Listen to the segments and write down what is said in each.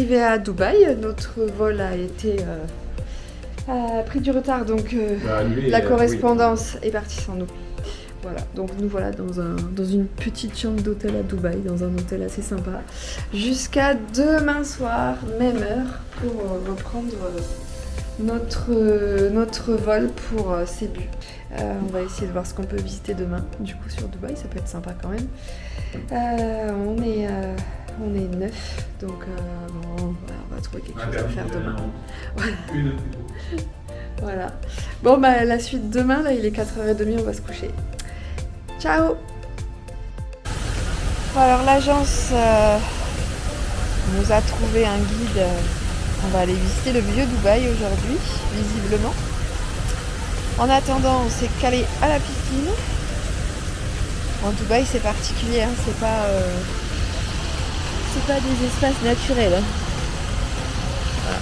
arrivé à Dubaï, notre vol a été a pris du retard, donc la correspondance est partie sans nous. Voilà, donc nous voilà dans une petite chambre d'hôtel à Dubaï, dans un hôtel assez sympa, jusqu'à demain soir, même heure, pour reprendre notre vol pour Sébu. On va essayer de voir ce qu'on peut visiter demain, du coup sur Dubaï, ça peut être sympa quand même. On est 9, donc bon, on va trouver quelque chose à faire demain. Voilà. Bon bah la suite demain, là il est 4h30, on va se coucher. Ciao. Bon, alors l'agence nous a trouvé un guide. On va aller visiter le vieux Dubaï aujourd'hui, visiblement. En attendant, on s'est calé à la piscine. En Dubaï, c'est particulier, hein, c'est pas des espaces naturels. Hein. Voilà.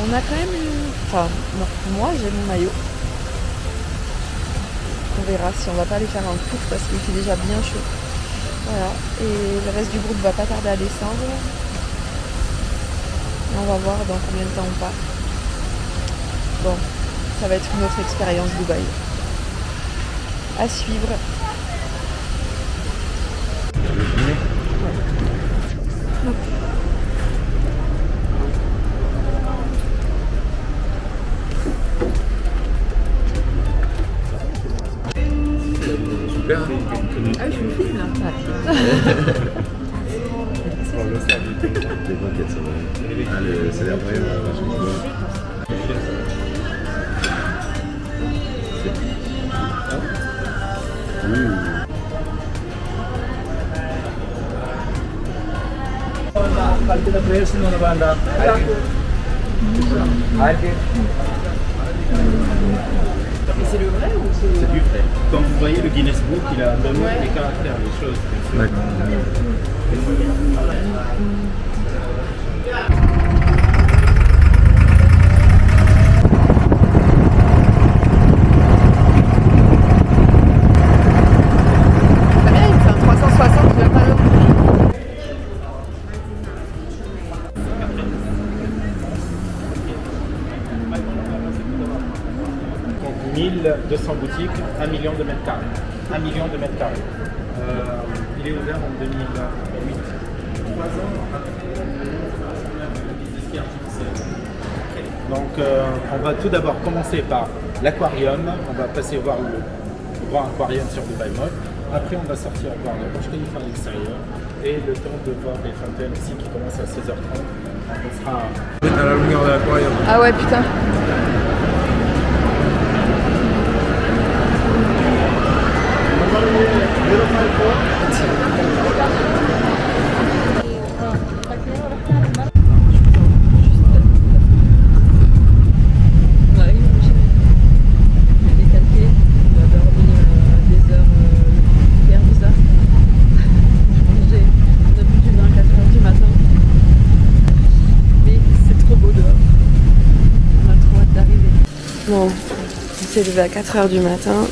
On a quand même enfin, non, moi j'ai mon maillot. On verra si on va pas aller faire un tour parce qu'il fait déjà bien chaud. Voilà. Et le reste du groupe va pas tarder à descendre. Et on va voir dans combien de temps on part. Bon, ça va être une autre expérience Dubaï. À suivre. Super. Ah oui, je me filme là. C'est la première. C'est le vrai ou c'est du vrai. Comme vous voyez, le Guinness Book, il a donné les caractères, les choses. D'accord. Très bien, il fait un 360, il va pas l'autre. 1200 boutiques, 1 million de mètres carrés. 1 million de mètres carrés. Il est ouvert en 2008. 3 ans après le ski artificiel. Donc on va tout d'abord commencer par l'aquarium. On va passer voir le grand aquarium sur Dubaï Mall. Après on va sortir voir le Burj Khalifa à l'extérieur. Et le temps de voir les fontaines ici qui commencent à 16h30. On sera à la longueur de l'aquarium. Ah ouais, putain. Bon, on s'est levé à 4h du matin.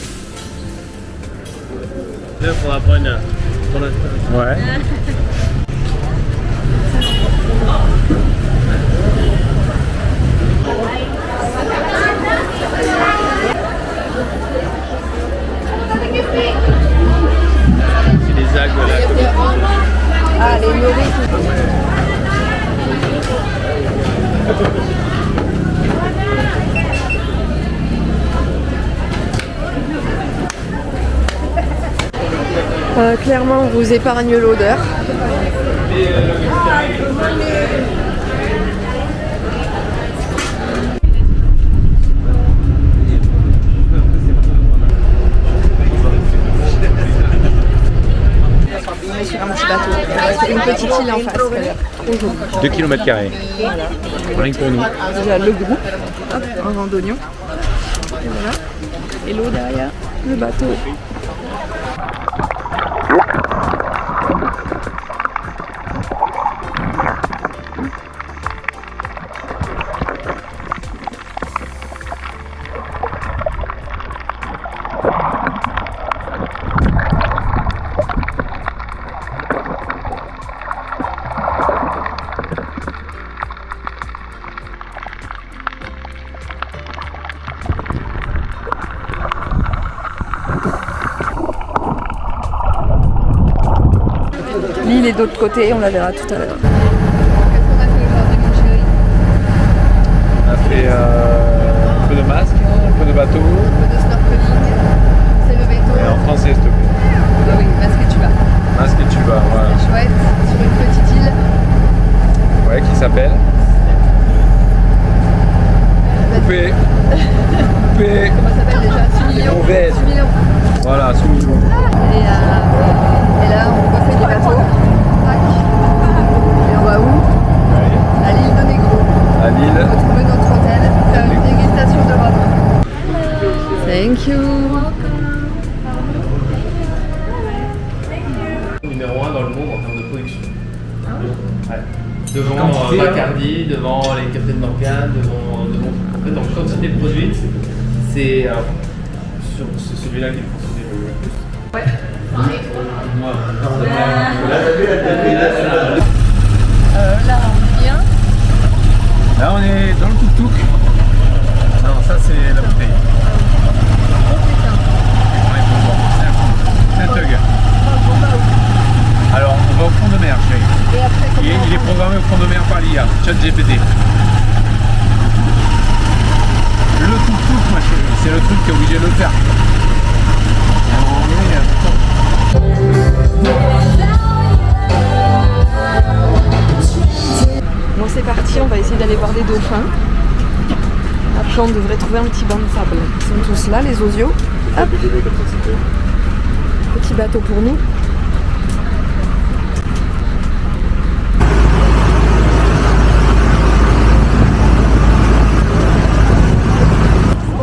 Là, il faudra prendre Ouais. c'est des algues là. Ah, les nourris. Clairement, on vous épargne l'odeur. Sur un petit bateau, sur une petite île en face. Trop joli. 2 km². Voilà. Rien que pour nous. Déjà le groupe, hop, un randonnion. Et voilà. Et l'eau derrière, le bateau. L'île est de l'autre côté, on la verra tout à l'heure. Qu'est-ce qu'on a fait aujourd'hui, mon chéri? On a fait un peu de masque, un peu de bateau. Un peu de snorkeling. C'est le veto. Et en français, s'il te plaît. Ah oui, masque et tuba. Masque et tuba, voilà. C'est chouette, sur une petite île. Ouais, qui s'appelle Coupé. Coupé. Comment ça s'appelle déjà? Sumilon. Mauvaise. Sumilon. Voilà, Soumilon. Et là, on refait des bateaux. Tac. Et on va où? À l'île de Negro. À Lille. On va trouver notre hôtel, faire une dégustation de rhum. Thank you. Numéro 1 dans le monde en termes de production. Ouais. Devant Bacardi, devant les Captain Morgan, devant en fait, en quantité produite, c'est celui-là qui est consommé le plus. Ouais. Là, on vient. Là, on est dans le tuk-tuk. Non, ça, c'est la bouteille. C'est un tug. Alors, on va au fond de mer, chérie. Il est programmé au fond de mer par l'IA, ChatGPT. Le tuk-tuk, ma chérie, c'est le truc qui est obligé de le faire. Bon, c'est parti, on va essayer d'aller voir des dauphins. Après, on devrait trouver un petit banc de sable. Ils sont tous là, les osios. Hop. Petit bateau pour nous.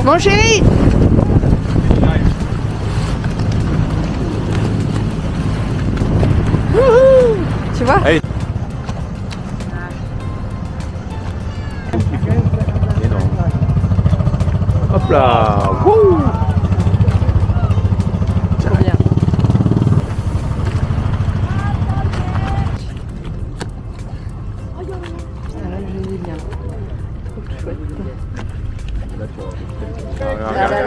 Mon chéri! Wouhou! Tu vois? Allez. Énorme. Hop là! Wouh! Trop bien. Ah là, je les ai bien. Trop chouette.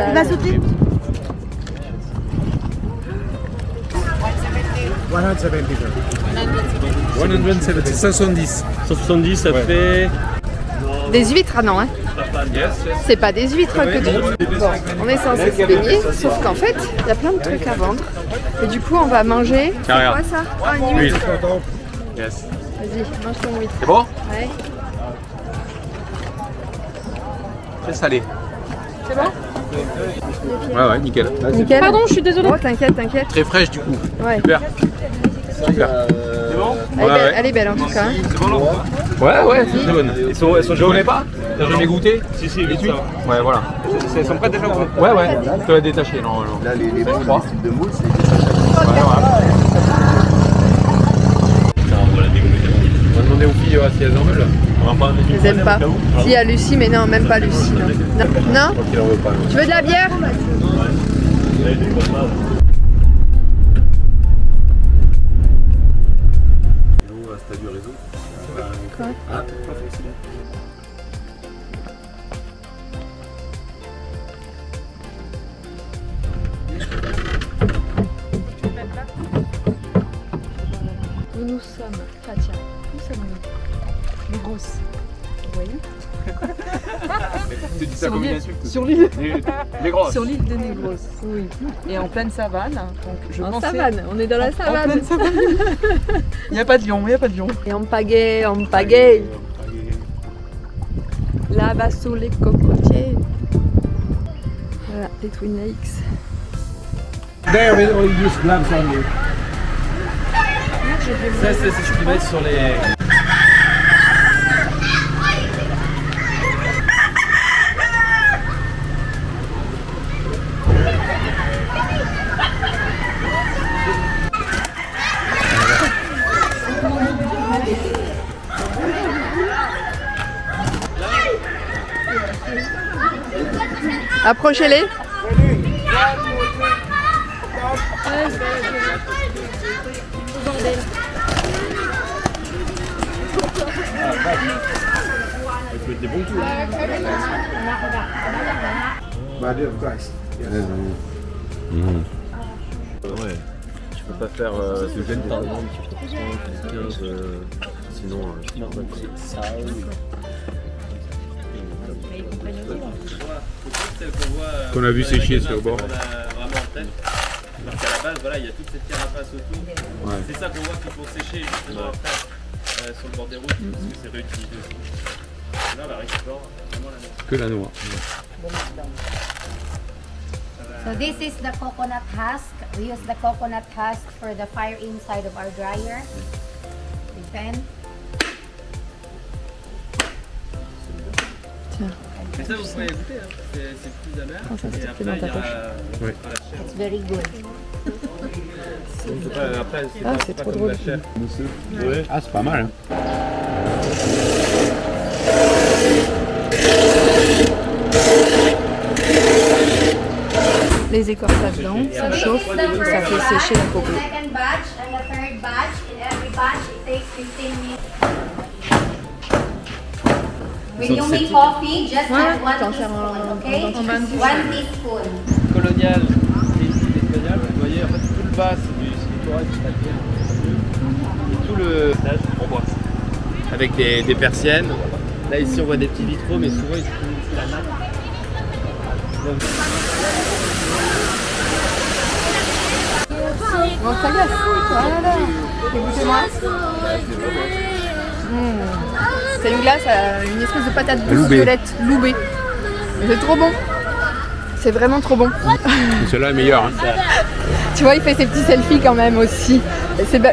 Il va sauter. 170. 170, ça fait. Des huîtres, ah non, hein. C'est pas des huîtres que tu... Bon, on est censé se baigner, sauf qu'en fait, il y a plein de trucs à vendre. Et du coup, on va manger. C'est Regarde. quoi ça? Ah, une Oui. huître. Yes. Vas-y, mange ton huître. C'est bon? Ouais. Très salé. C'est bon? Ouais, nickel. Nickel. Pardon, je suis désolée. Oh, t'inquiète, t'inquiète. Très fraîche du coup. Ouais. Super. Super. C'est bon? Elle est belle en tout cas. Hein. C'est bon, là? Ouais, c'est très bonne. Elles sont Je connais pas? T'as jamais goûté? Si, les tuiles. Ouais, voilà. Elles sont prêtes déjà ou pas? Ouais. Tu l'as détaché, non. Là, les moules, les styles de moules, c'est Ouais, voilà. On va demander aux filles si elles en veulent. On va pas Je les aime pas. Si, il y a Lucie, mais non, même pas Lucie. Non? Non? Qu'il en veut pas. Tu veux de la bière? stade du réseau. Quoi? Ah, pas forcément. Où nous sommes? Ah tiens, où sommes-nous? Les grosses. Vous voyez? Tu dis ça Sur comme une l'île- insulte. sur l'île Les grosses. sur l'île de Negros, oui. Et en pleine savane. Donc je En pensais- savane, on est dans la En savane. pleine savane. Il n'y a pas de lion, il n'y a pas de lion. Et en pagaie, en pagaie. Là-bas sous les cocotiers. Voilà, les Twin Lakes. There we only use gloves only. Ça, c'est ce que je peux mettre sur les. Approchez-les. Body of Christ. Yes. Je peux pas faire de gêne par exemple, 15, sinon ça. Qu'on a vu sécher sur le bord. Alors qu'à la base, voilà, il y a toute cette carapace autour. Ouais. C'est ça qu'on voit qu'ils font sécher justement après sur le bord des routes, parce que c'est réutilisé aussi. Là, on la récupère vraiment la noix. Que la noix. So this is the coconut husk. We use the coconut husk for the fire inside of our dryer. The pen. Mais ça, vous pouvez goûter, hein. C'est plus amer. Oh, ça, et après, il y a Ouais. It's very good. Après, c'est trop drôle. Ouais. Ah, c'est pas mal. Hein. Les écorces là-dedans, ça chauffe, ça fait sécher la coco. Second batch and the third batch. In every batch, it takes 15 minutes. When you make coffee, just add 1 teaspoon, okay? 1 teaspoon. Colonial et ici l'espagnol, vous voyez, en fait, tout le bas, c'est du corail, du papier. Et tout le étage en bois. Avec des persiennes. Là, ici, on voit des petits vitraux, mais souvent, ils utilisent la nappe. Donc, Bon, ça glace. Voilà. Écoutez-moi. C'est une glace à une espèce de patate douce violette, loubée. C'est trop bon. C'est vraiment trop bon. Celui-là est meilleur. Hein. Tu vois, il fait ses petits selfies quand même aussi.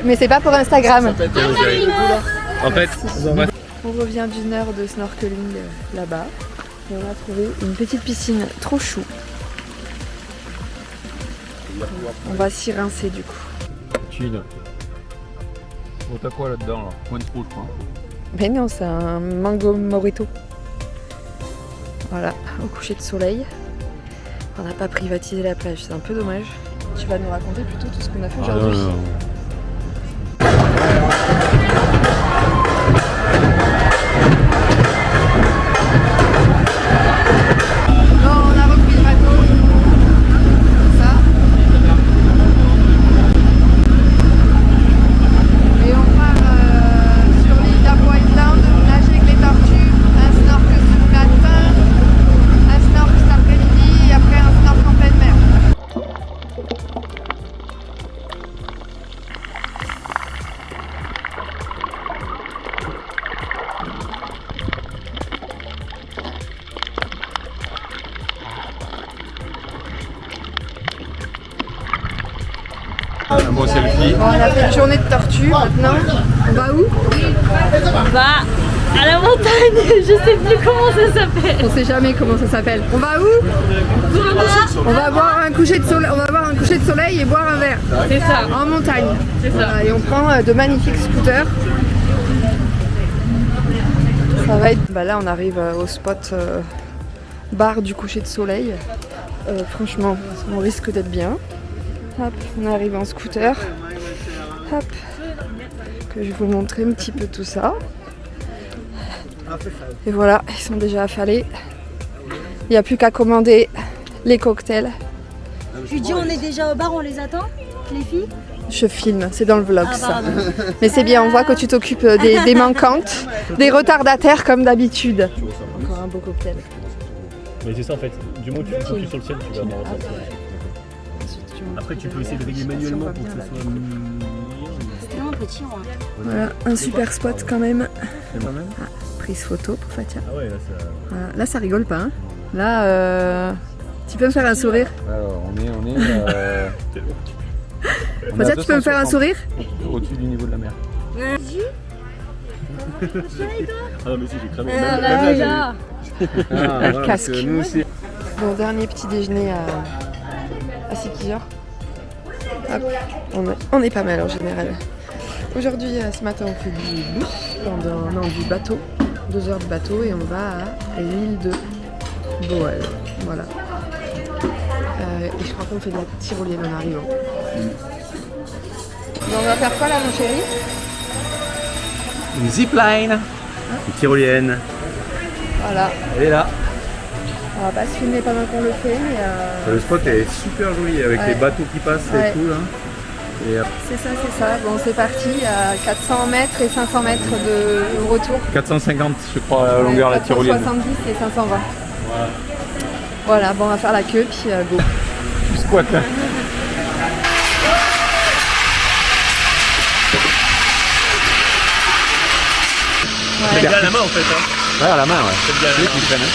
Mais c'est pas pour Instagram. en fait, On revient d'une heure de snorkeling là-bas. Et on a trouvé une petite piscine trop chou. On va s'y rincer du coup. Chine. Bon, t'as quoi là-dedans là? Point de trou, je crois. Mais non, c'est un mango morito. Voilà, au coucher de soleil. On n'a pas privatisé la plage, c'est un peu dommage. Tu vas nous raconter plutôt tout ce qu'on a fait aujourd'hui. On a repris le bateau. Ça. Et on part sur l'île d'Apo Island, nager avec les tortues, un snorkel ce matin, un snorkel cet après-midi et après un snorkel en pleine mer. Un bon selfie. Bon, on a fait une journée de tortue, maintenant on va où? On va à la montagne, je sais plus comment ça s'appelle. On sait jamais comment ça s'appelle. On va où? On va boire un coucher de soleil, on va boire un coucher de soleil et boire un verre. C'est ça. En montagne. C'est ça. Voilà, et on prend de magnifiques scooters. Ça va être. Bah là on arrive au spot bar du coucher de soleil. Franchement, on risque d'être bien. Hop, on arrive en scooter. Hop, que je vais vous montrer un petit peu tout ça. Et voilà, ils sont déjà affalés. Il n'y a plus qu'à commander les cocktails. Tu dis on est déjà au bar, on les attend, les filles? Je filme, c'est dans le vlog ça. Mais c'est bien, on voit que tu t'occupes des manquantes, des retardataires comme d'habitude. Encore un beau cocktail. Mais c'est ça en fait, du moment que tu focus sur le ciel, tu vas avoir ça. Après tu peux essayer de régler manuellement pour que ce soit C'est tellement petit moi. Voilà, un super spot quand même. Ah, prise photo pour Fatia. Ah ouais, là ça... Voilà, là ça rigole pas. Hein. Là, tu peux me faire un sourire? Alors on est Fatia, tu peux me faire un sourire? Au-dessus du niveau de la mer. Ah non mais si j'ai cramé. Le casque. Bon, dernier petit déjeuner à 6 heures. Hop, on est pas mal en général. Aujourd'hui, ce matin, on fait du bateau, 2 heures de bateau et on va à l'île de Boal. Voilà. Et je crois qu'on fait de la tyrolienne en arrivant. Bon, on va faire quoi là, mon chéri? Une zipline, une tyrolienne. Voilà. Elle est là. On va pas se filmer pendant qu'on le fait, mais Le spot est super joli avec les bateaux qui passent et tout là. C'est ça. Bon, c'est parti à 400 mètres et 500 mètres de retour. 450, je crois, la longueur de la tyrolienne. 470 et 520. Voilà, bon, on va faire la queue, puis go. Squat là. C'est bien à la main en fait. Hein. Ouais, à la main, ouais. C'est bien à la main. Qui traîne.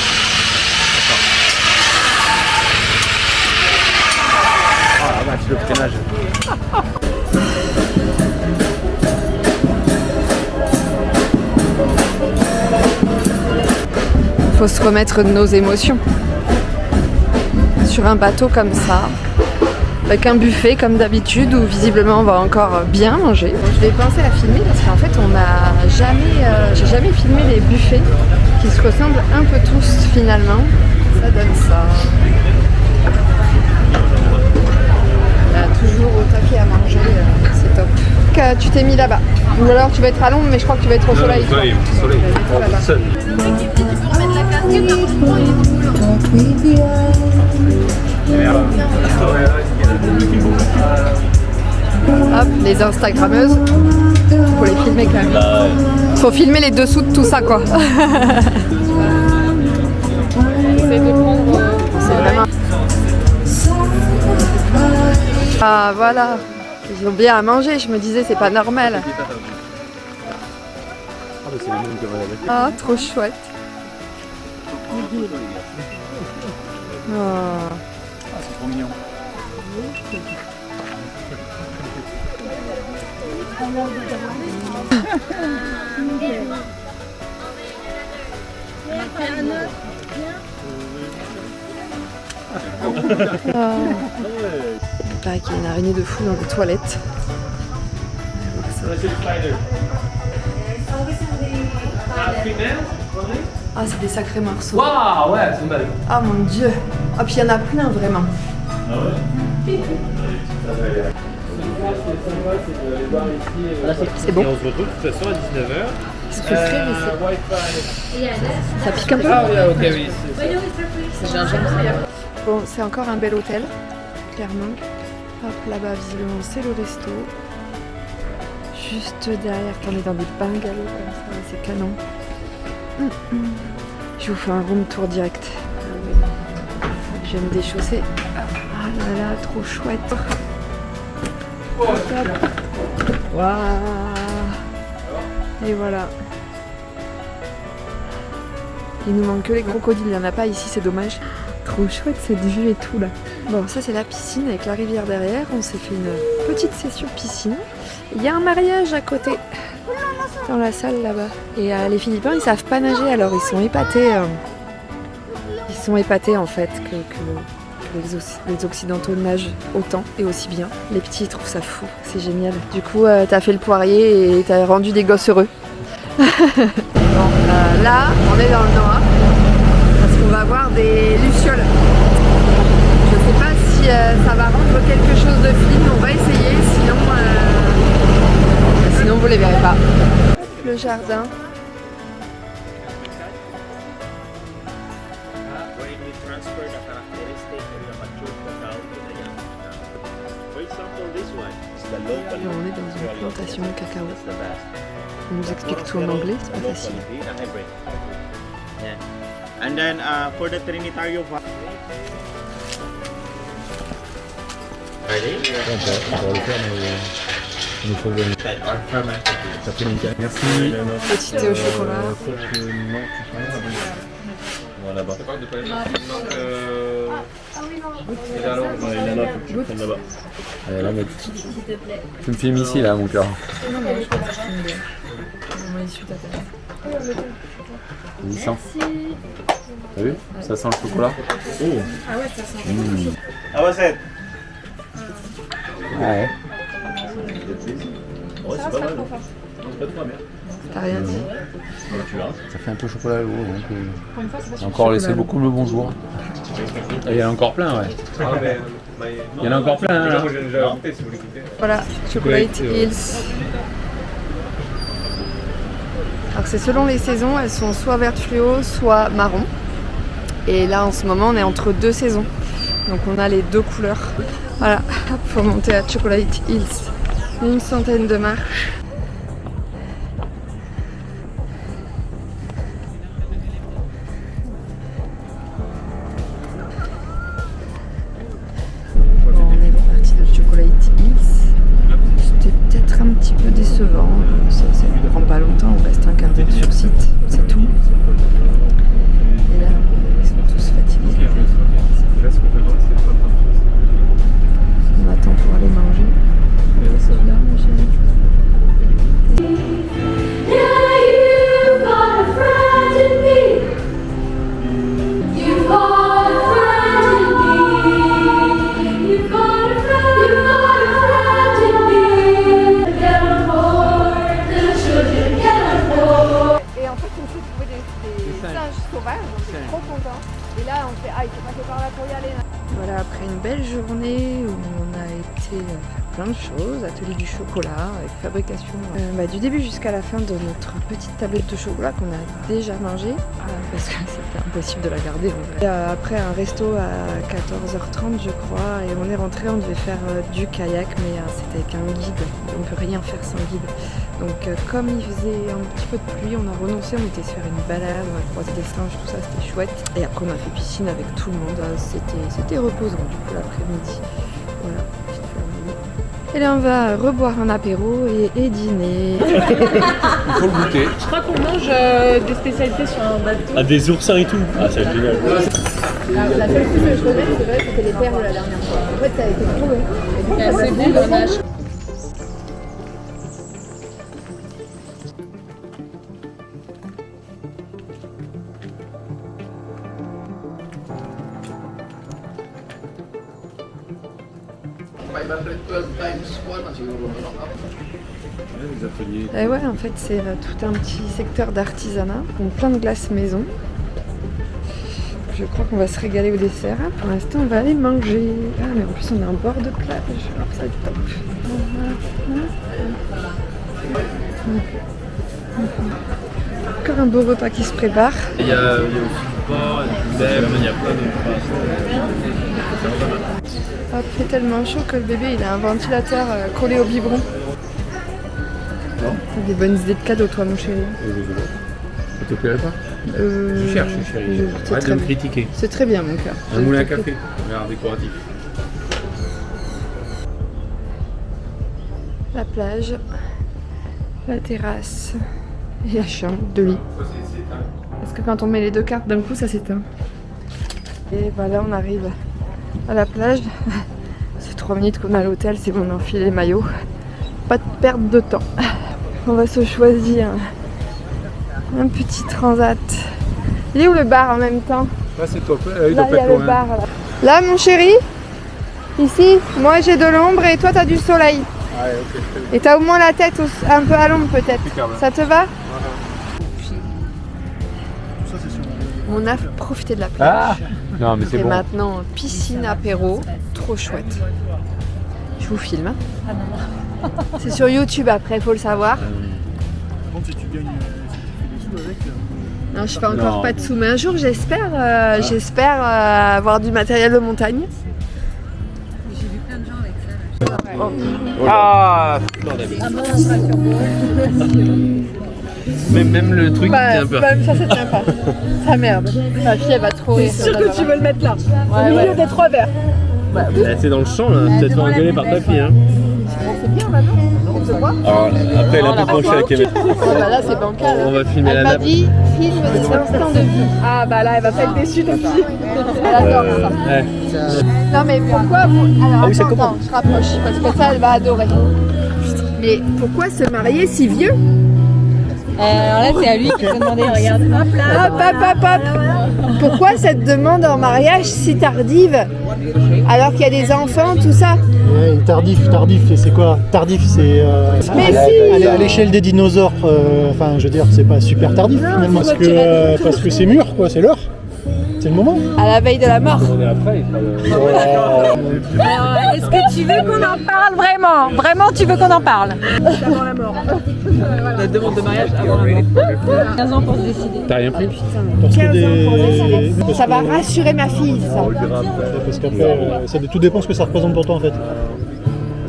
Ah la vache, le freinage. Faut se remettre de nos émotions. Sur un bateau comme ça, avec un buffet comme d'habitude où visiblement on va encore bien manger. Je vais penser à filmer parce qu'en fait on n'a jamais, j'ai jamais filmé les buffets qui se ressemblent un peu tous finalement. Ça donne ça. On a toujours au taquet à manger, c'est top. Donc, tu t'es mis là-bas. Ou alors tu vas être à l'ombre mais je crois que tu vas être au soleil. Soleil. Là-bas. Hop, les Instagrammeuses, faut les filmer quand même. Faut filmer les dessous de tout ça quoi. C'est vraiment... Ah voilà, ils ont bien à manger, je me disais c'est pas normal. Ah, trop chouette. Oh. C'est trop mignon. Il paraît qu'il y a une araignée de fou dans les toilettes. Ah, c'est des sacrés morceaux. Waouh, ouais, c'est mal. Ah mon dieu. Ah, puis il y en a plein vraiment. Ah ouais. C'est bon. Et on se retrouve de toute façon à 19h. Qu'est-ce que c'est, mais ça pique un peu. Ah oui, ok, oui. C'est gingembre. Bon, c'est encore un bel hôtel, clairement. Hop, là-bas, visiblement, c'est le resto. Juste derrière, on est dans des bungalows comme ça, c'est canon. Je vous fais un room tour direct. Je vais me déchausser. Ah là là, trop chouette. Waouh. Et voilà. Il nous manque que les crocodiles, il n'y en a pas ici, c'est dommage. Trop chouette cette vue et tout là. Bon, ça c'est la piscine avec la rivière derrière. On s'est fait une petite session piscine. Il y a un mariage à côté, dans la salle là-bas. Et les Philippins, ils savent pas nager, alors ils sont épatés. Ils sont épatés en fait que les Occidentaux nagent autant et aussi bien. Les petits ils trouvent ça fou, c'est génial. Du coup, t'as fait le poirier et t'as rendu des gosses heureux. Bon, là, on est dans le noir parce qu'on va voir des lucioles. Je sais pas si ça va rendre quelque chose de film, on va essayer, sinon vous les verrez pas. Le jardin. Et on est dans une plantation de cacao. On nous explique tout en anglais, c'est pas facile. And then for the Trinitario Merci. Petit thé au chocolat. Voilà, là-bas. Allez, là, mec. Tu me filmes ici, là, mon cœur. Non, mais je pense que Il sent. T'as vu? Ça sent le chocolat. Ah ouais, ça sent. How was it? Ouais. Ouais, c'est pas mal. C'est pas trop amer. T'as rien dit. Ça fait un peu chocolat lourd. On a encore laissé beaucoup le bonjour. Et il y en a encore plein, ouais. Il y en a encore plein, hein, là. Voilà, Chocolate Hills. Alors c'est selon les saisons, elles sont soit vert fluo, soit marron. Et là en ce moment on est entre deux saisons. Donc on a les deux couleurs. Voilà, faut monter à Chocolate Hills. Une centaine de marches. Bon, on est parti de Chocolate Hills. C'était peut-être un petit peu décevant. Ça ne prend pas longtemps, on reste un quart d'heure sur site, c'est tout. Et là, ils sont tous fatigués. On attend pour aller manger. C'est là, mon chéri. Et en fait, on s'est trouvé des singes sauvages, on était trop contents. Et là, on fait il faut passer par là pour y aller. Voilà, après une belle journée où on a été faire plein de choses, atelier du chocolat, avec fabrication du début jusqu'à la fin de notre petite tablette de chocolat qu'on a déjà mangée, parce que c'était impossible de la garder en vrai. Après un resto à 14h30 je crois, et on est rentré, on devait faire du kayak, mais c'était avec un guide, on peut rien faire sans guide. Donc comme il faisait un petit peu de pluie, on a renoncé, on était se faire une balade, on a croisé des singes, tout ça, c'était chouette. Et après on a fait piscine avec tout le monde, c'était reposant du coup l'après-midi. Voilà, petite famille. Et là on va reboire un apéro et dîner. Il faut le goûter. Je crois qu'on mange des spécialités sur un bateau. Ah, des oursins et tout. Ah, ça va être génial. La seule chose que je connais, c'est vrai, c'était les perles la dernière fois. En fait, ça a été trop long. C'est bon, dommage. Et ouais, en fait, c'est tout un petit secteur d'artisanat, donc plein de glaces maison. Je crois qu'on va se régaler au dessert. Pour l'instant, on va aller manger. Ah, mais en plus, on est en bord de plage. Alors, ça va être top. Encore un beau repas qui se prépare. Il y a aussi du porc, du lèvres, il y a plein de Hop, il fait tellement chaud que le bébé il a un ventilateur collé au biberon. T'as des bonnes idées de cadeaux, toi, mon chéri. Ça te plairait pas? Je cherche, chérie. Arrête de me critiquer. C'est très bien, mon cœur. Un moulin à café, regarde, décoratif. La plage, la terrasse et la chambre de lit. Parce que quand on met les deux cartes d'un coup, ça s'éteint. Et voilà, on arrive à la plage. C'est 3 minutes qu'on est à l'hôtel, c'est bon, on enfile les maillots. Pas de perte de temps. On va se choisir un petit transat. Il est où le bar en même temps? Là, c'est top. Là, il y a le bar. Là, mon chéri, ici, moi j'ai de l'ombre et toi t'as du soleil. Ah, ok. Et t'as au moins la tête un peu à l'ombre peut-être. Ça te va? On a profité de la plage. Ah non, mais c'est et bon. maintenant, piscine, apéro, trop chouette. Je vous filme. C'est sur YouTube après, faut le savoir. Si tu gagnes des sous avec. Non, je fais encore pas de sous, mais un jour j'espère avoir du matériel de montagne. J'ai vu plein de gens avec ça. Ah Même le truc, Bah, c'est un peu. ça c'est sympa. Ça merde. Ma fille elle va trop rire. C'est sûr que tu veux le mettre là. Ouais, Au milieu des 3 verres. C'est dans le champ là, peut-être faire engueuler par ta fille. Hein. C'est bien maintenant. On se voit. Alors, après, elle a un peu penché la caméra. Bah là c'est bancal. On va filmer Elle la m'a nappe. dit filme des instants de vie. Ah bah là, elle va pas être déçue ta fille. Elle adore ça. Ouais. Non mais pourquoi vous... Alors Ah oui, ça attends, commence. je rapproche parce que ça elle va adorer. Mais pourquoi se marier si vieux? Alors là, c'est à lui qu'il faut demander. Regarde. Hop là. Hop. Pourquoi cette demande en mariage si tardive? Alors qu'il y a des enfants, tout ça. Ouais, tardif, et c'est quoi? Tardif, c'est Mais si. à l'échelle des dinosaures, enfin je veux dire, c'est pas super tardif finalement, parce que c'est mûr, quoi, c'est l'heure. C'est le moment. À la veille de la mort. On est après, il fera le... Alors, est-ce que tu veux qu'on en parle vraiment? Vraiment, tu veux qu'on en parle? Avant la mort. La demande de mariage avant la mort. 15 ans pour se décider. T'as rien pris? Parce que Ça va rassurer ma fille, ça. Parce qu'après, tout dépend ce que ça représente pour toi en fait.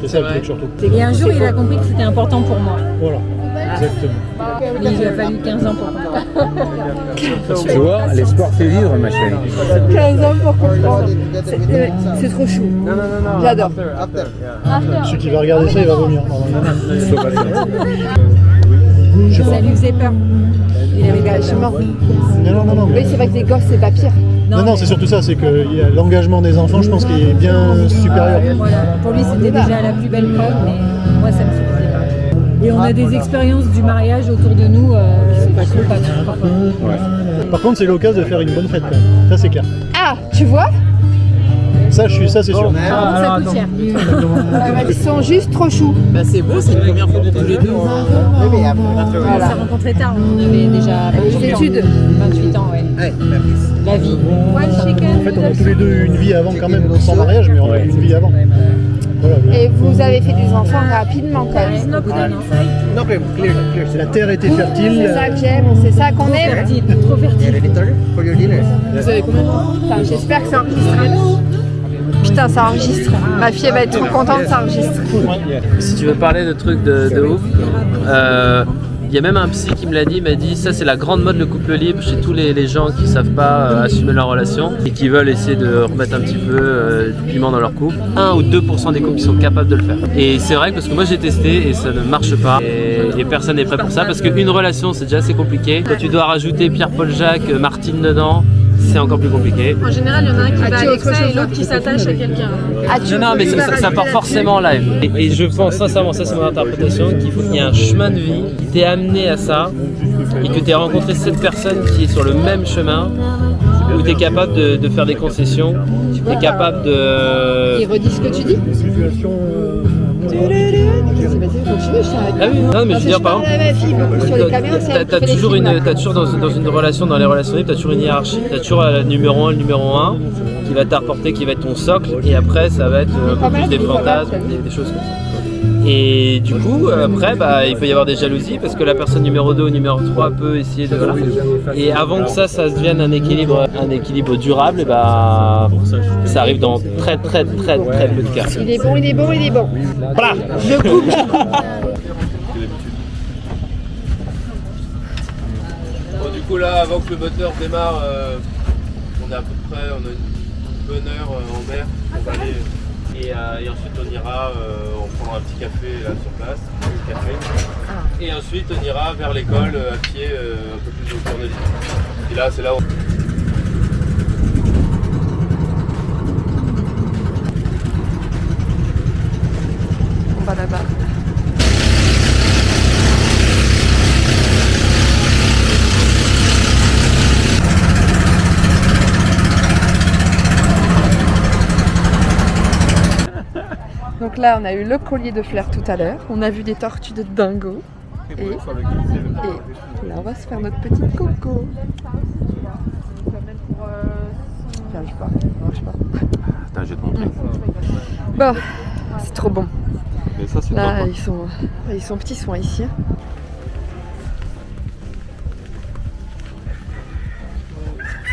C'est ça le truc surtout. Et un jour, il a compris que c'était important pour moi. Voilà, exactement. Mais il lui a fallu 15 ans pour comprendre. Tu vois, l'espoir fait vivre, ma chérie. 15 ans pour comprendre. C'est trop chou. J'adore. Celui qui va regarder ça, il va vomir. Ça lui faisait peur. Il avait gâchement. Non. Oui, c'est vrai que les gosses, c'est pas pire. Non, c'est surtout ça, c'est que l'engagement des enfants, je pense qu'il est bien supérieur. Voilà. Pour lui, c'était déjà la plus belle preuve, mais moi, ça me suffisait pas. Et on a des expériences du mariage autour de nous qui sont pas cool. Par contre, c'est l'occasion de faire une bonne fête quand même. Ça, c'est clair. Ah, tu vois? Ça, c'est sûr. Ça coûte cher. Ils sont juste trop choux. Bah, c'est beau, c'est la première fois pour tous les deux. On s'est rencontrés tard, on avait déjà Les études. 28 ans, ouais. La vie. En fait, on a tous les deux eu une vie avant quand même, sans mariage, mais on a eu une vie avant. Voilà. Et vous avez fait des enfants rapidement quand même. La terre était fertile. C'est ça que j'aime, c'est ça qu'on aime. Trop fertile. Vous avez combien de temps? Putain, j'espère que c'est enregistré. Putain, ça enregistre. Ma fille elle va être trop contente, ça enregistre. Si tu veux parler de trucs de ouf, il y a même un psy qui me l'a dit, il m'a dit ça c'est la grande mode le couple libre chez tous les gens qui savent pas assumer leur relation et qui veulent essayer de remettre un petit peu du piment dans leur couple. 1 ou 2% des couples qui sont capables de le faire. Et c'est vrai parce que moi j'ai testé et ça ne marche pas et personne n'est prêt pour ça parce qu'une relation c'est déjà assez compliqué. Quand tu dois rajouter Pierre-Paul Jacques, Martine dedans, c'est encore plus compliqué. En général, il y en a un qui va avec ça et l'autre qui s'attache à quelqu'un. Non, mais ça part forcément en live. Et je pense sincèrement, ça c'est mon interprétation, qu'il faut qu'il y ait un chemin de vie qui t'ait amené à ça et que tu aies rencontré cette personne qui est sur le même chemin où tu es capable de faire des concessions, tu es capable de... Il redit ce que tu dis. Ah oui, non mais je veux dire par exemple, t'as toujours dans une relation, dans les relations libres, t'as toujours une hiérarchie, t'as toujours le numéro 1, le numéro 1 qui va t'apporter, qui va être ton socle et après ça va être un peu plus des fantasmes, des choses comme ça. Et du coup, après, il peut y avoir des jalousies parce que la personne numéro 2 ou numéro 3 peut essayer de... Voilà. Et avant que ça se devienne un équilibre durable, ça arrive dans très peu de cas. Il est bon. Voilà. Je coupe. Bon, du coup là, avant que le moteur démarre, on est à peu près, on a une bonne heure en mer. On va aller et ensuite on ira, on prendra un petit café là sur place, un café. Et ensuite on ira vers l'école à pied un peu plus au cœur de l'île. Et là c'est là où... On va là-bas. Donc là, on a eu le collier de fleurs tout à l'heure. On a vu des tortues de dingo. Et là, on va se faire notre petite coco. J'arrive pas. Attends, je vais te montrer. Bon, c'est trop bon. Mais ça, c'est là, top, ils sont petits soins ici.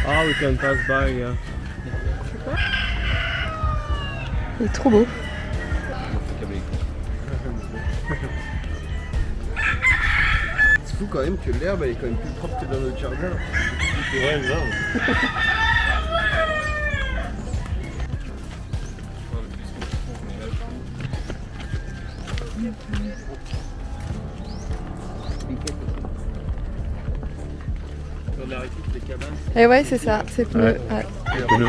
Ah, we can pass by, yeah. Il est trop beau. C'est fou quand même que l'herbe elle est quand même plus propre que dans notre jardin. Ouais, grave. On a arrêté les cabanes. Et ouais, c'est ça, c'est pneu. Ouais. Pneu.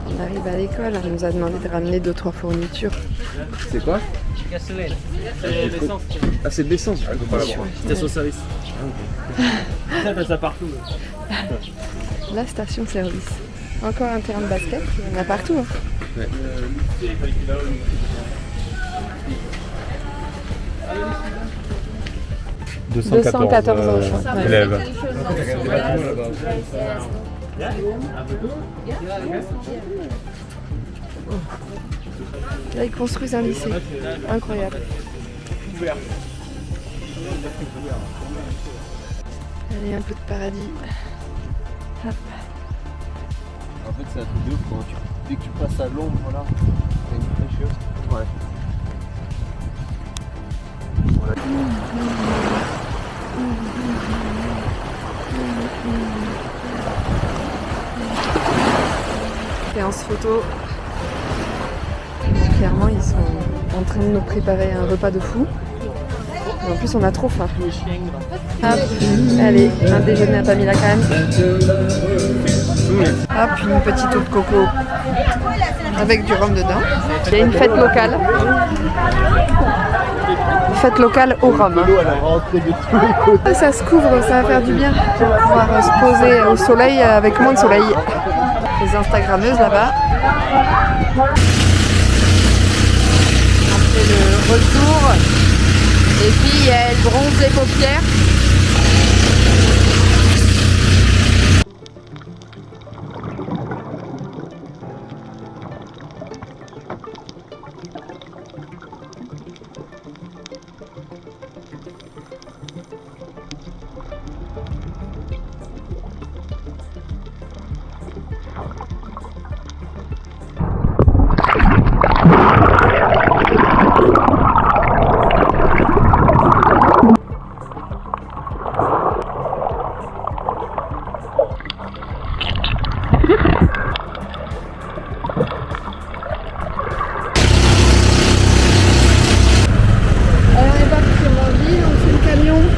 On arrive à l'école, elle nous a demandé de ramener 2-3 fournitures. C'est quoi? Gasoline. C'est l'essence. Ah, c'est de l'essence, je peux pas l'avoir. Station-service. Ça passe ça partout. La station-service. Encore un terrain de basket, il y en a partout. Hein. Ouais. 214 enfants. élèves. Là, ils construisent un lycée. Incroyable. Allez, un peu de paradis. Hop. En fait, c'est un truc de ouf quand dès que tu passes à l'ombre, là, t'as une fraîcheur. Ouais. Séance photo. Donc, clairement, ils sont en train de nous préparer un repas de fou. Et en plus, on a trop faim. Hop, allez, un déjeuner à Pamela Khan. Hop, une petite eau de coco avec du rhum dedans. Il y a une fête locale. Fête locale au rhum. Ça se couvre, ça va faire du bien pour pouvoir se poser au soleil avec moins de soleil. Les Instagrammeuses là-bas. On fait le retour. Et puis elle bronze les paupières.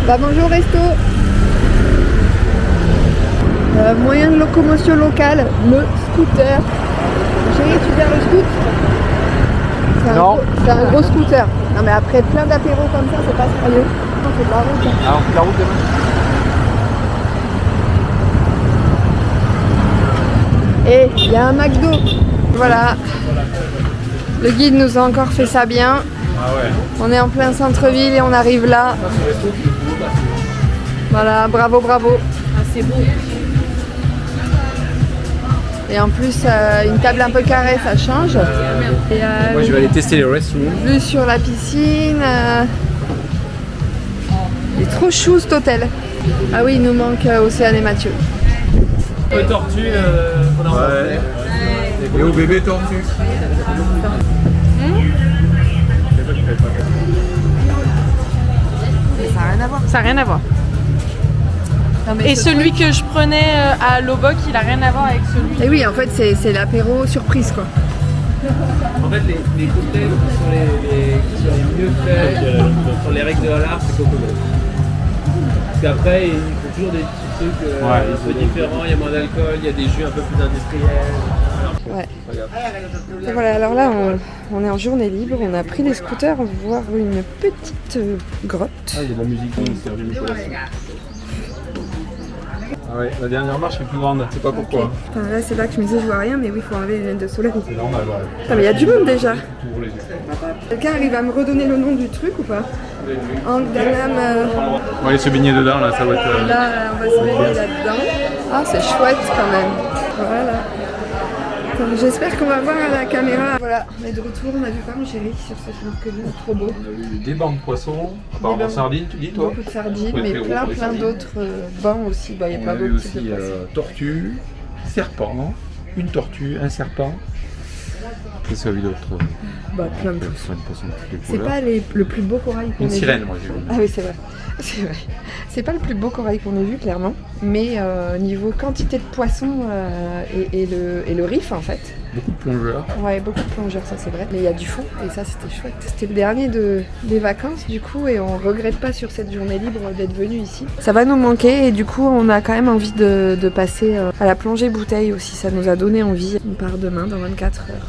Bah bonjour resto. Moyen de locomotion local, le scooter. Chérie, tu perds le scoot? C'est un gros scooter. Non mais après plein d'apéros comme ça, c'est pas sérieux. Non, c'est de la route. Hein. Alors, la route demain. Et il y a un McDo. Voilà. Le guide nous a encore fait ça bien. Ah ouais. On est en plein centre-ville et on arrive là. Voilà, bravo, bravo. Ah, c'est beau. Et en plus, une table un peu carrée, ça change. Et, Moi, je vais aller tester les restrooms. vue sur la piscine. Il est trop chou cet hôtel. Ah oui, il nous manque Océane et Mathieu. Le tortue, on a Ouais. Et au bébé tortue. Ça n'a rien à voir. Ça n'a rien à voir. Non, mais Et celui que je prenais à Loboc, il a rien à voir avec celui. Et oui, en fait, c'est l'apéro surprise, quoi. En fait, les cocktails qui sont les mieux faits sur les règles de l'art, c'est Coco. Parce qu'après, ils font toujours des petits trucs un peu différents, il y a moins d'alcool, il y a des jus un peu plus industriels. Ouais. Et voilà, alors là, on est en journée libre, on a pris les scooters voir une petite grotte. Ah, il y a de la musique, c'est Serge Nicolas. Ah ouais, la dernière marche est plus grande, je sais pas pourquoi. Okay. Enfin, là, c'est là que je me disais, je vois rien, mais oui, il faut enlever les lunettes de soleil. C'est normal, ouais. Putain, mais il y a du monde déjà. Pour les yeux. Quelqu'un arrive à me redonner le nom du truc ou pas? Angdalam. On va aller se baigner dedans, là, ça va être... Là, on va se baigner là-dedans. Ah, c'est chouette quand même. Voilà. Attends, j'espère qu'on va voir à la caméra. Voilà, on est de retour, on a vu quoi mon chéri sur ce snorkeling, trop beau. On a eu des bancs de poissons, apparemment sardines, tu dis toi? Beaucoup de sardines, Ouais, mais très gros plein pour les sardines. d'autres bancs aussi. Bah, il y a On plein a vu d'autres types aussi de poissons. tortue, serpent, une tortue, un serpent. Qu'est-ce qu'il y a eu d'autre? Bah, plein de Plein poissons. de poissons de toutes les C'est couleurs. pas le plus beau corail qu'on ait Une vu. sirène, moi j'ai vu. Ah oui, c'est vrai. C'est vrai. C'est pas le plus beau corail qu'on ait vu, clairement. Mais niveau quantité de poissons et le reef, en fait. Beaucoup de plongeurs. Ouais, beaucoup de plongeurs, ça c'est vrai. Mais il y a du fond et ça c'était chouette. C'était le dernier des vacances du coup et on regrette pas sur cette journée libre d'être venu ici. Ça va nous manquer et du coup on a quand même envie de passer à la plongée bouteille aussi. Ça nous a donné envie. On part demain dans 24 heures.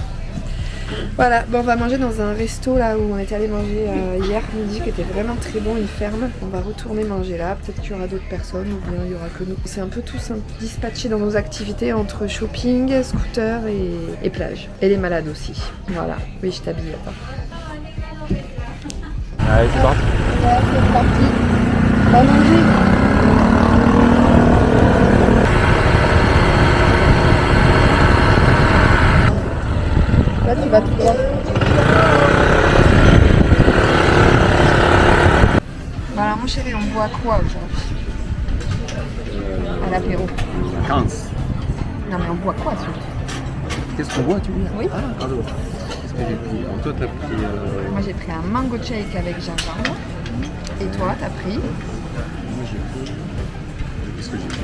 Voilà, bon, on va manger dans un resto là où on était allé manger hier midi qui était vraiment très bon, une ferme. On va retourner manger là, peut-être qu'il y aura d'autres personnes ou bien il y aura que nous. C'est un peu tous dispatchés dans nos activités entre shopping, scooter et plage. Et les malades aussi. Voilà, oui je t'habille, attends. Allez, c'est parti. Ouais, c'est parti. On va manger. Là, tu vas te voir. Voilà, mon chéri, on boit quoi aujourd'hui? À l'apéro. 15. Non, mais on boit quoi surtout? Qu'est-ce qu'on boit, tu veux dire? Oui. Ah, pardon. Qu'est-ce que j'ai pris? Alors, toi, t'as pris. Moi, j'ai pris un mango shake avec gingembre. Et toi, t'as pris? Moi, j'ai pris. Qu'est-ce que j'ai pris?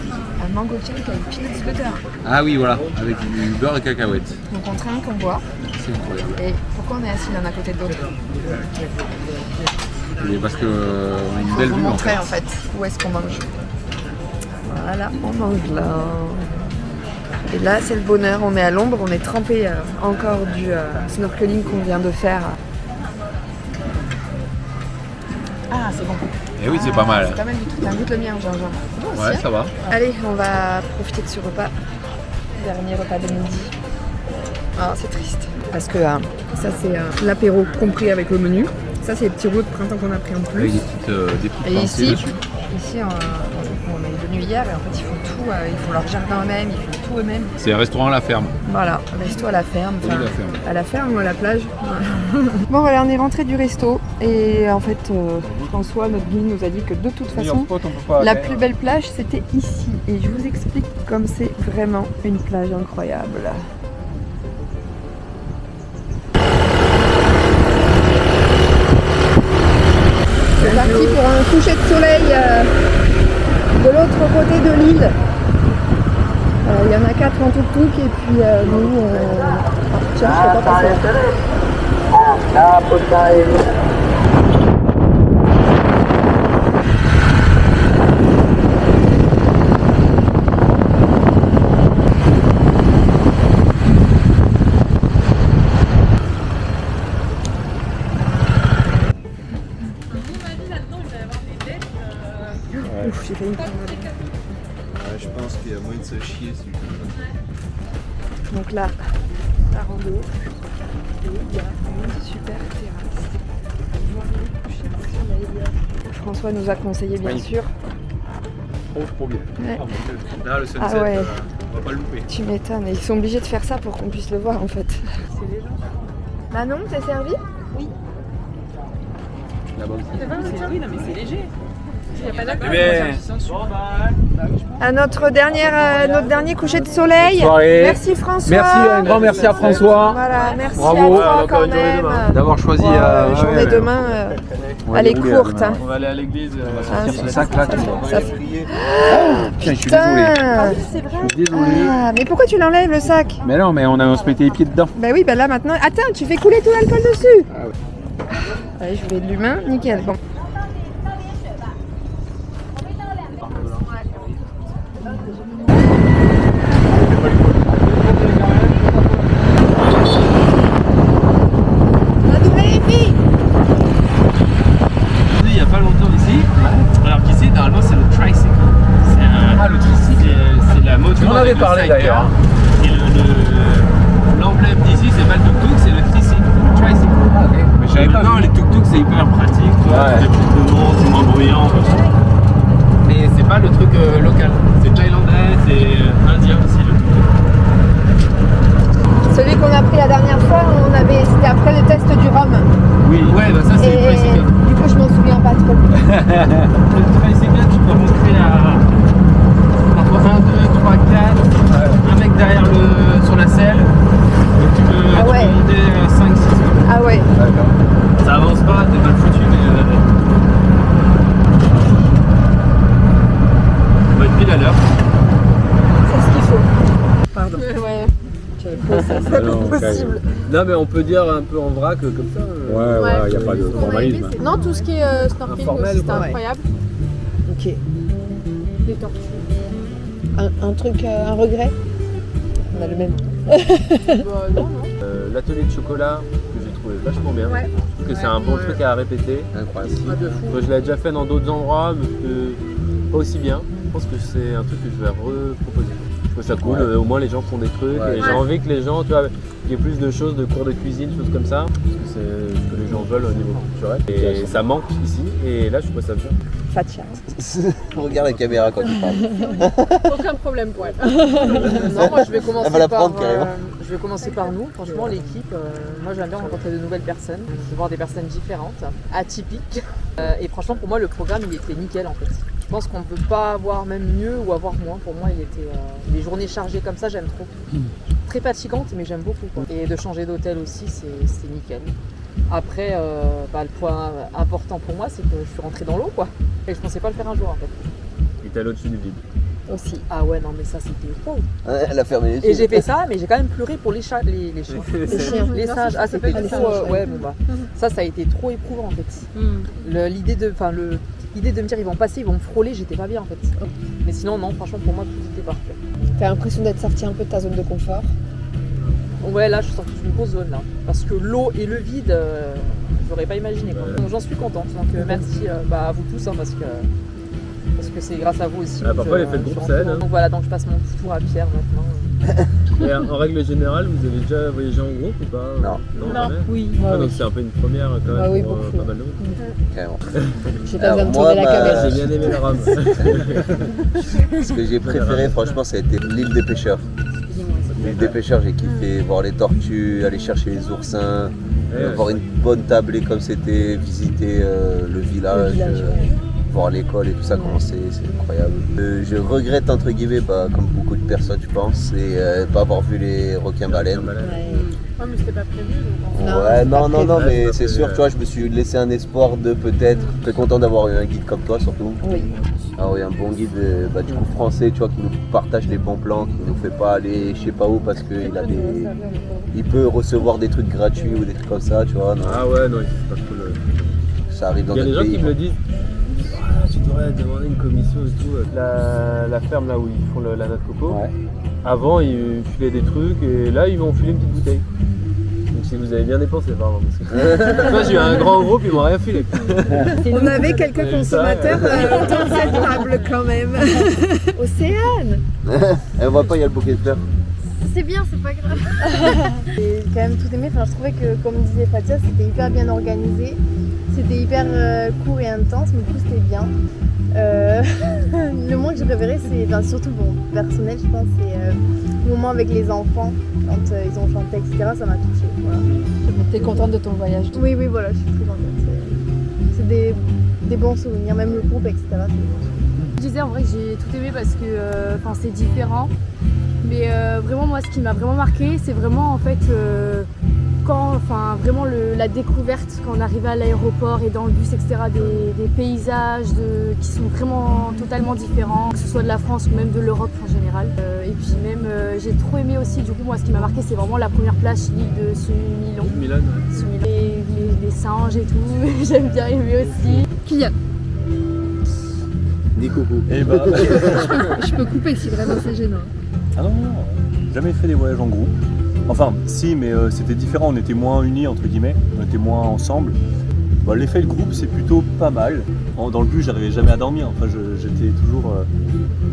Un mango shake avec peanut butter. Ah oui, voilà, avec du beurre et cacahuètes. Donc, on trinque, on boit. C'est incroyable. Et pourquoi on est assis l'un à côté de l'autre? Et parce que on a une belle Pour vue vous montrer en fait. où est-ce qu'on mange. Voilà, on mange là. Et là, c'est le bonheur. On est à l'ombre, on est trempé encore du snorkeling qu'on vient de faire. Ah, c'est bon. Et oui, c'est pas mal. C'est pas mal du tout. T'as un goût de le mien, gingembre. C'est bon aussi, Ouais, hein. ça va. Allez, on va profiter de ce repas. Dernier repas de midi. Ah, c'est triste. Parce que ça, c'est l'apéro compris avec le menu. Ça, c'est les petits rouleaux de printemps qu'on a pris en plus. Avec des petites Et pensées ici, dessus. on est venu hier et en fait, ils font tout. Ils font leur jardin eux-mêmes, ils font tout eux-mêmes. C'est un restaurant à la ferme. Voilà, resto à la ferme. Oui, Enfin, la ferme. à la ferme ou à la plage. Bon, voilà, on est rentré du resto. Et en fait, François, notre guide, nous a dit que de toute façon, la plus belle plage, c'était ici. Et je vous explique comme c'est vraiment une plage incroyable. C'est parti pour un coucher de soleil de l'autre côté de l'île. Il y en a 4 en tuk-tuk et puis nous, tiens, je sais pas passer. Ouf, j'ai failli me prendre la tête. Je pense qu'il y a moyen de se chier dessus. Donc là, la rando, et il y a une super terrasse. Voir le coucher de soleil. François nous a conseillé bien sûr. Trop bien. Ouais. Ah, mon Dieu. Là, le sunset, Ah ouais. on va pas le louper. Tu m'étonnes, et ils sont obligés de faire ça pour qu'on puisse le voir en fait. C'est les gens. Manon, t'es servi? Oui. La bonne. Oui, non mais c'est léger. Il n'y a pas d'accord. À notre dernier coucher de soleil. Soirée. Merci François. Merci, un grand merci à François. Voilà, merci Bravo. à toi quand même. D'avoir choisi La journée demain, elle est courte. Hein. On va aller à l'église. Ce sac là, tu vois. Ça... Tiens, je suis désolé. C'est vrai. Je suis désolé. Ah, mais pourquoi tu l'enlèves le sac? Mais non, mais on se mettait les pieds dedans. Bah oui, bah là maintenant. Attends, tu fais couler tout l'alcool dessus. Allez, je voulais de l'humain, nickel. Bon. Il n'y a pas longtemps ici, alors qu'ici normalement c'est le tricycle. Le tricycle, c'est la moto. Tu m'en avais parlé d'ailleurs. Et l'emblème d'ici c'est pas le tuk-tuk, c'est le tricycle, le tricycle. Ah, ok. Mais je savais pas. Non, les tuk-tuk c'est hyper pratique, tu vois, Ouais. tu fais plus de monde, c'est moins bruyant. Mais c'est pas le truc local, c'est thaïlandais, c'est indien aussi le tuk-tuk. Celui qu'on a pris la dernière fois, c'était après le test du rhum. Oui, ouais, bah ça c'est le Et tricycle. du coup, je m'en souviens pas trop. Le tricycle, tu peux rentrer à parfois 1, 2, 3, 4, un mec derrière sur la selle, donc tu peux monter 5, 6. Ah ouais. Ça avance pas, t'es mal foutu, mais on va être pile à l'heure. C'est ce qu'il faut. Pardon. Ouais. C'est pas possible. Non, mais on peut dire un peu en vrac comme ça. Ouais, il n'y a pas de formalisme. Non, tout ce qui est snorkeling Informel, aussi, c'est quoi. incroyable. Ok. Les tortues. Un truc, un regret? On a le même. Bah, non, non. l'atelier de chocolat que j'ai trouvé vachement bien. Ouais. Je trouve que c'est un bon truc à répéter. Incroyable. Je l'ai déjà fait dans d'autres endroits, mais pas aussi bien. Je pense que c'est un truc que je vais reproposer. Je trouve ça cool, au moins les gens font des trucs et j'ai envie que les gens, tu vois, il y ait plus de choses, de cours de cuisine, choses comme ça, parce que c'est ce que les gens veulent au niveau culturel. Et ça manque ici, et là je trouve ça bien. Fatia. Regarde la caméra quand tu parles. Aucun problème pour elle. Non, moi je vais commencer Elle va la prendre carrément. Je vais commencer par nous. Franchement, l'équipe, moi j'aime bien rencontrer de nouvelles personnes, de voir des personnes différentes, atypiques. Et franchement, pour moi, le programme il était nickel en fait. Je pense qu'on ne peut pas avoir même mieux ou avoir moins. Pour moi, il était les journées chargées comme ça, j'aime trop. Très fatigante, mais j'aime beaucoup. Quoi. Et de changer d'hôtel aussi, c'est nickel. Après, le point important pour moi, c'est que je suis rentrée dans l'eau, quoi. Et je pensais pas le faire un jour, en fait. Et t'es allé au-dessus du vide. Aussi. Ah ouais, non, mais ça, c'était trop. Elle a fermé les yeux. Et j'ai fait ça, mais j'ai quand même pleuré pour les chats, les chiens. Les singes. Ah, c'était trop. Ouais, bon bah. Ça a été trop éprouvant, en fait. L'idée de me dire ils vont passer, ils vont me frôler, j'étais pas bien, en fait. Mais sinon, non, franchement, pour moi, tout était parfait. T'as l'impression d'être sorti un peu de ta zone de confort? Ouais, là je suis sortie d'une grosse zone là. Parce que l'eau et le vide, j'aurais pas imaginé quoi. Donc j'en suis contente. Donc merci à vous tous parce que c'est grâce à vous aussi. Parfois les fêtes de groupe ça aide. Donc voilà, donc je passe mon petit tour à Pierre maintenant. Et en règle générale, vous avez déjà voyagé en groupe ou pas? Non. Oui. Donc c'est un peu une première quand même oui, pour beaucoup. pas mal de monde. Carrément. J'ai pas besoin de tourner la caméra. J'ai bien aimé le rhum. Ce que j'ai préféré franchement ça a été l'île des pêcheurs. L'île des pêcheurs, j'ai kiffé voir les tortues, aller chercher les oursins, voir une bonne tablée comme c'était, visiter le village, voir l'école et tout ça, comment c'est incroyable. Je regrette entre guillemets, comme beaucoup de personnes je pense, et pas avoir vu les requins-baleines. Ouais, mais c'était pas prévu. Ouais, non, mais c'est sûr, tu vois, je me suis laissé un espoir de peut-être. Très content d'avoir eu un guide comme toi surtout. Oui. Ah oui, un bon guide du coup français, tu vois, qui nous partage des bons plans, qui nous fait pas aller je sais pas où parce qu'il peut recevoir des trucs gratuits ou des trucs comme ça, tu vois. Non. Ah ouais, non, c'est pas cool. Ça arrive dans notre pays. Il y a des gens qui me disent, tu devrais demander une commission et tout. La ferme là où ils font la noix de coco, avant ils filaient des trucs et là ils m'ont filé une petite bouteille. Donc si vous avez bien dépensé, pardon. Moi j'ai eu un grand groupe, ils m'ont rien filé. On avait quelques consommateurs autour de cette table quand même. Océane. Elle voit pas, il y a le bouquet de fleurs. C'est bien, c'est pas grave. J'ai quand même tout aimé. Enfin, je trouvais que, comme disait Fatia, c'était hyper bien organisé. C'était hyper court et intense, mais du coup c'était bien. Le moment que j'ai préféré, c'est surtout personnel, je pense, c'est le moment avec les enfants, quand ils ont chanté, etc. Ça m'a touchée. Voilà. T'es contente de ton voyage? Oui, voilà, je suis très contente. C'est des bons souvenirs, même le groupe, etc. Je disais en vrai que j'ai tout aimé parce que c'est différent. Mais vraiment, moi, ce qui m'a vraiment marqué, c'est vraiment en fait vraiment la découverte quand on arrivait à l'aéroport et dans le bus, etc. Des paysages qui sont vraiment totalement différents, que ce soit de la France ou même de l'Europe en général. Et puis même, j'ai trop aimé aussi, du coup, moi, ce qui m'a marqué, c'est vraiment la première plage, l'île de Sumilon. Les singes et tout, j'aime bien aimer aussi. Kylian. Dis coucou. Je peux couper si vraiment c'est gênant. Ah non, jamais fait des voyages en groupe. Enfin, si, mais c'était différent, on était moins unis, entre guillemets, on était moins ensemble. L'effet de groupe, c'est plutôt pas mal. Dans le bus, j'arrivais jamais à dormir, enfin, j'étais toujours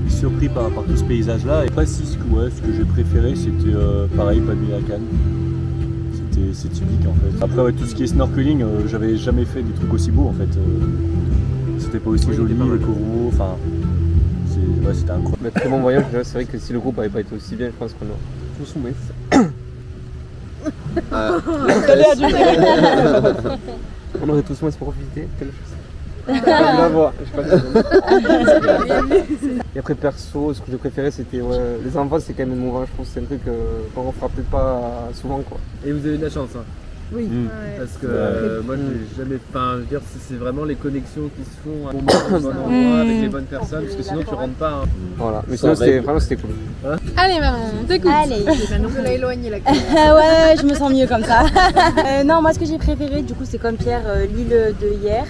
surpris par tout ce paysage-là. Et après, ce que j'ai préféré, c'était pareil, pas de nuit à Cannes. C'est typique, en fait. Après, tout ce qui est snorkeling, j'avais jamais fait des trucs aussi beaux, en fait. C'était pas aussi joli, les coraux, enfin... c'était incroyable. Mais très bon voyage, c'est vrai que si le groupe avait pas été aussi bien, je pense qu'on aurait tous oublié. On aurait tous moins profité. La voix, je sais pas. Et après perso, ce que j'ai préféré c'était les enfants, c'est quand même émouvant, je pense que c'est un truc qu'on fera peut-être pas souvent quoi. Et vous avez de la chance hein. Oui. Parce que moi j'ai jamais. Enfin, je veux dire, c'est vraiment les connexions qui se font à un bon endroit avec les bonnes personnes, parce que sinon tu rentres pas. Hein. Voilà, mais sinon c'était cool. Hein? Allez maman, t'écoutes. Allez, je l'ai éloigné la caméra. Ouais, je me sens mieux comme ça. Non, moi ce que j'ai préféré, du coup, c'est comme Pierre, l'île de hier.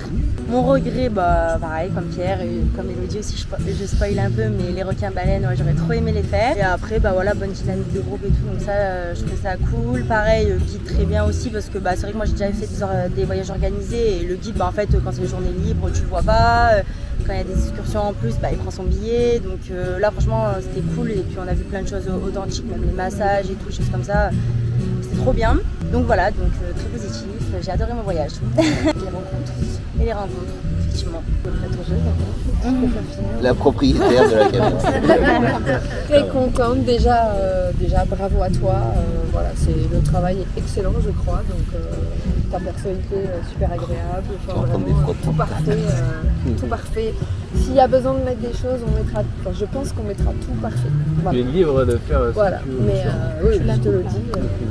Mon regret, bah pareil, comme Pierre et comme Elodie aussi, je spoil un peu, mais les requins-baleines, ouais, j'aurais trop aimé les faire. Et après, bah voilà, bonne dynamique de groupe et tout, donc ça, je trouve ça cool. Pareil, le guide très bien aussi, parce que bah, c'est vrai que moi j'ai déjà fait des voyages organisés, et le guide, bah en fait, quand c'est les journées libres, tu le vois pas. Quand il y a des excursions en plus, bah, il prend son billet. Donc là, franchement, c'était cool. Et puis on a vu plein de choses authentiques, même les massages et tout, choses comme ça. C'était trop bien. Donc voilà, donc très positif. J'ai adoré mon voyage. Et les rencontres, effectivement. La propriétaire de la cabane. Très contente, déjà bravo à toi. Voilà, le travail est excellent, je crois. Donc ta personnalité super agréable. Enfin, vraiment, tout parfait. Tout parfait. S'il y a besoin de mettre des choses, on mettra. Enfin, je pense qu'on mettra tout parfait. Voilà. Tu es libre de faire. Voilà. Mais oui, je te le dis.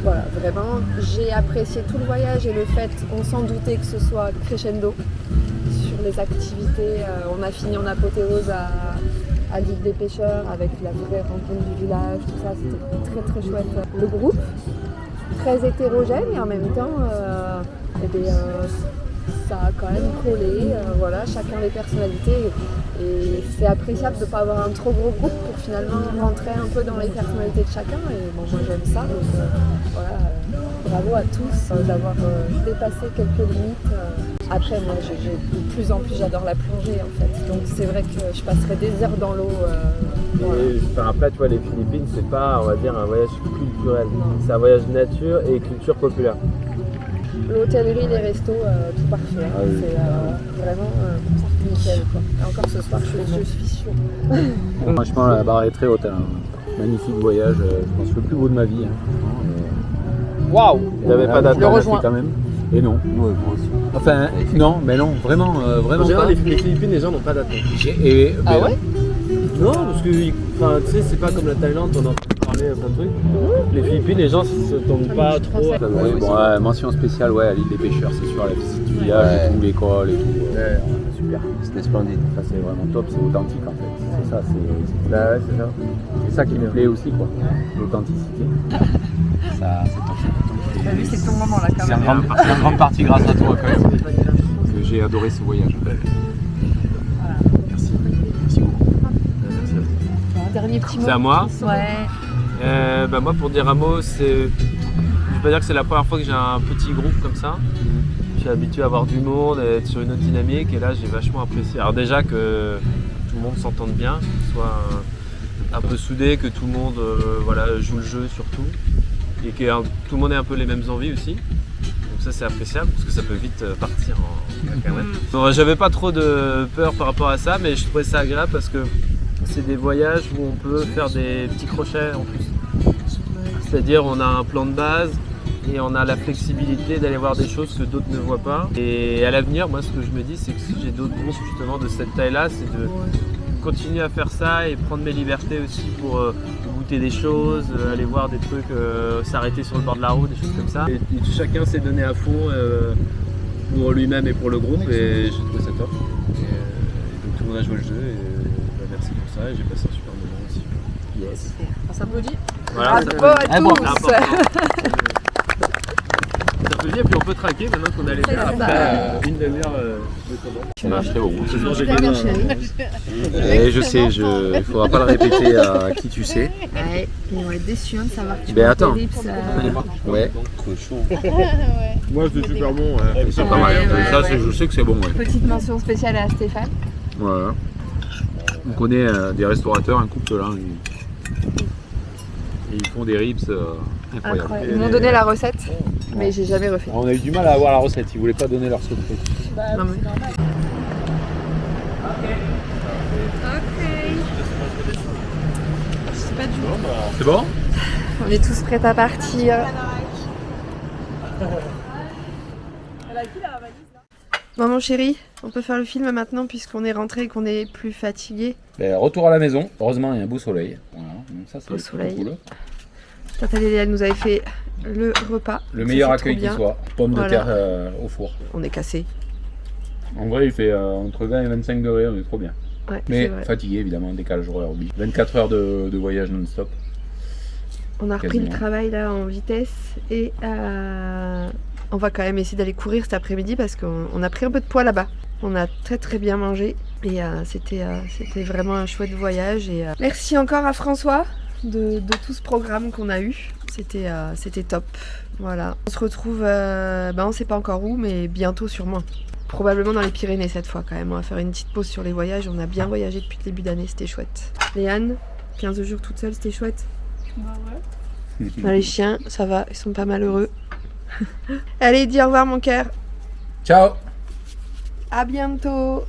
Voilà, vraiment, j'ai apprécié tout le voyage et le fait, on s'en doutait que ce soit crescendo sur les activités. On a fini en apothéose à l'île des pêcheurs avec la vraie rencontre du village, tout ça, c'était très très chouette. Le groupe, très hétérogène et en même temps, ça a quand même collé, voilà, chacun les personnalités. Et c'est appréciable de ne pas avoir un trop gros groupe pour finalement rentrer un peu dans les personnalités de chacun. Et bon, moi j'aime ça, donc voilà, bravo à tous d'avoir dépassé quelques limites. Après, moi, de plus en plus, j'adore la plongée en fait. Donc c'est vrai que je passerai des heures dans l'eau. Après, tu vois, les Philippines, c'est pas, on va dire, un voyage culturel. C'est un voyage nature et culture populaire. L'hôtellerie, les restos, tout parfait. Hein. C'est vraiment nickel. Quoi. Et encore ce soir, je suis sûre. Franchement, la barre est très haute. Hein. Magnifique voyage, je pense le plus beau de ma vie. Waouh! Il n'y avait pas d'attente quand même. Et non. Ouais, enfin, non, mais non, vraiment, vraiment. En général, les Philippines, les gens n'ont pas d'attente. Ah ouais? Non, parce que, enfin, tu sais, c'est pas comme la Thaïlande, on entend parler plein de trucs. Les Philippines, les gens se tombent pas trop. Oui, bon, mention spéciale, ouais, à l'île des pêcheurs, c'est sûr, la visite du village, et tout, l'école et tout. Ouais. Super. C'était splendide. Ça, c'est vraiment top, c'est authentique en fait. C'est ça, c'est ça qui me plaît aussi, quoi. L'authenticité. Ça, c'est top. T'as vu, c'est ton moment là quand même. C'est en grande partie grâce à toi quand même. Que j'ai adoré ce voyage. Voilà. Merci. Merci beaucoup. Merci à vous. Un dernier petit mot. C'est à moi? Ouais. Moi, pour dire un mot, je vais pas dire que c'est la première fois que j'ai un petit groupe comme ça. Je suis habitué à avoir du monde, à être sur une autre dynamique, et là j'ai vachement apprécié. Alors déjà que tout le monde s'entende bien, soit un peu soudé, que tout le monde joue le jeu surtout, et que tout le monde ait un peu les mêmes envies aussi. Donc ça c'est appréciable, parce que ça peut vite partir en cacahuète. Donc j'avais pas trop de peur par rapport à ça, mais je trouvais ça agréable parce que c'est des voyages où on peut faire des petits crochets en plus. C'est-à-dire on a un plan de base, et on a la flexibilité d'aller voir des choses que d'autres ne voient pas. Et à l'avenir, moi ce que je me dis, c'est que si j'ai d'autres groupes justement de cette taille-là, c'est de continuer à faire ça et prendre mes libertés aussi pour goûter des choses, aller voir des trucs, s'arrêter sur le bord de la route, des choses comme ça. Et chacun s'est donné à fond pour lui-même et pour le groupe, et j'ai trouvé ça top. Et donc tout le monde a joué le jeu, et merci pour ça, et j'ai passé un super moment aussi. Yes. On s'applaudit. Voilà, bravo à tous. Et puis on peut traquer maintenant qu'on a les faire après une demi-heure de combat. Ça marche très bon. Et je sais, il faudra pas le répéter à qui tu sais. Ouais, ils vont être déçus de savoir que tu fais attends. Ouais, cochon. Moi c'est super bon. C'est pas mal. Ça, je sais que c'est bon. Ouais. Petite mention spéciale à Stéphane. Voilà. On connaît des restaurateurs, un couple là. Ils font des ribs incroyables. Ils m'ont donné la recette, mais j'ai jamais refait. On a eu du mal à avoir la recette, ils voulaient pas donner leur secret. Non, mais... C'est pas du tout. C'est bon? On est tous prêts à partir. Bon mon chéri, on peut faire le film maintenant puisqu'on est rentré et qu'on est plus fatigué. Retour à la maison, heureusement il y a un beau soleil. Voilà. Donc ça, c'est soleil. Cool. Tata Léa nous avait fait le repas. Le meilleur accueil qui soit, pommes de terre au four. On est cassé. En vrai il fait entre 20 et 25 degrés, on est trop bien. Ouais, mais fatigué évidemment, décalage horaire oblige. 24 heures de voyage non-stop. On a repris le travail là en vitesse et on va quand même essayer d'aller courir cet après-midi parce qu'on a pris un peu de poids là-bas. On a très très bien mangé et c'était vraiment un chouette voyage. Et merci encore à François de tout ce programme qu'on a eu. C'était top. Voilà. On se retrouve, on sait pas encore où, mais bientôt sûrement. Probablement dans les Pyrénées cette fois quand même. On va faire une petite pause sur les voyages. On a bien voyagé depuis le début d'année, c'était chouette. Léane, 15 jours toute seule, c'était chouette. Bah ouais. Les chiens, ça va, ils sont pas malheureux. Allez, dis au revoir mon cœur. Ciao. À bientôt.